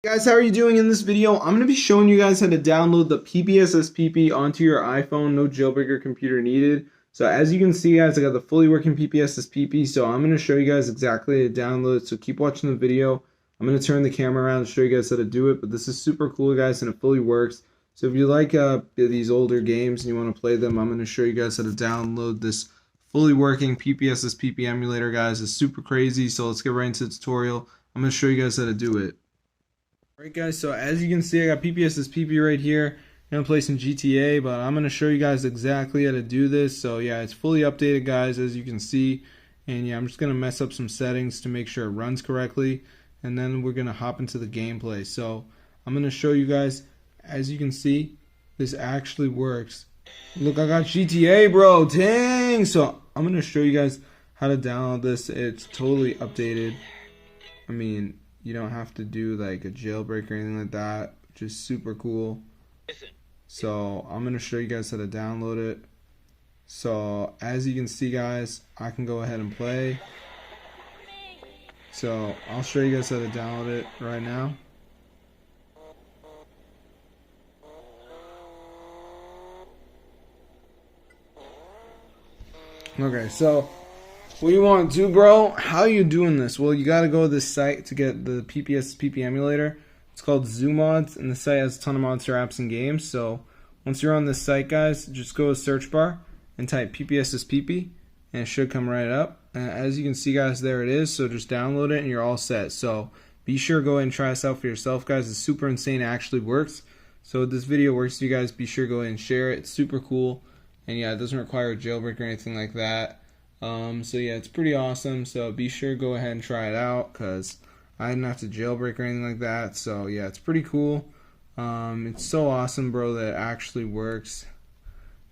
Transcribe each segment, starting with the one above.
Guys, how are you doing? In this video, I'm going to be showing you guys how to download the PPSSPP onto your iPhone. No jailbreaker computer needed. So as you can see, guys, I got the fully working PPSSPP. So I'm going to show you guys exactly how to download it. So keep watching the video. I'm going to turn the camera around and show you guys how to do it. But this is super cool, guys, and it fully works. So if you like these older games and you want to play them, I'm going to show you guys how to download this fully working PPSSPP emulator, guys. It's super crazy. So let's get right into the tutorial. I'm going to show you guys how to do it. Alright guys, so as you can see, I got PPSSPP right here. I'm going to play some GTA, but I'm going to show you guys exactly how to do this. So yeah, it's fully updated, guys, as you can see. And yeah, I'm just going to mess up some settings to make sure it runs correctly. And then we're going to hop into the gameplay. So I'm going to show you guys, as you can see, this actually works. Look, I got GTA, bro. Dang! So I'm going to show you guys how to download this. It's totally updated. I mean, you don't have to do like a jailbreak or anything like that, which is super cool. So I'm going to show you guys how to download it. So as you can see, guys, I can go ahead and play. So I'll show you guys how to download it right now. Okay, so what you want to do, bro? How are you doing this? Well, you got to go to this site to get the PPSSPP emulator. It's called ZooMods, and the site has a ton of mods for apps and games. So once you're on this site, guys, just go to the search bar and type PPSSPP, and it should come right up. And as you can see, guys, there it is. So just download it, and you're all set. So be sure to go ahead and try this out for yourself, guys. It's super insane. It actually works. So if this video works for you guys, be sure to go ahead and share it. It's super cool. And yeah, it doesn't require a jailbreak or anything like that. So yeah, it's pretty awesome. So be sure to go ahead and try it out, because I didn't have to jailbreak or anything like that. So yeah, it's pretty cool. It's so awesome, bro, that it actually works.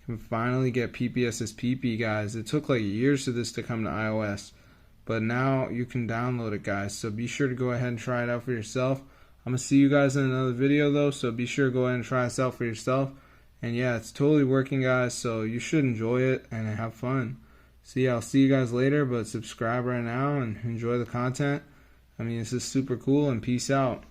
You can finally get PPSSPP, guys. It took like years for this to come to iOS, but now you can download it, guys. So be sure to go ahead and try it out for yourself. I'm gonna see you guys in another video though, so be sure to go ahead and try this out for yourself. And yeah, it's totally working, guys, so you should enjoy it and have fun. So yeah, I'll see you guys later, but subscribe right now and enjoy the content. I mean, this is super cool, and peace out.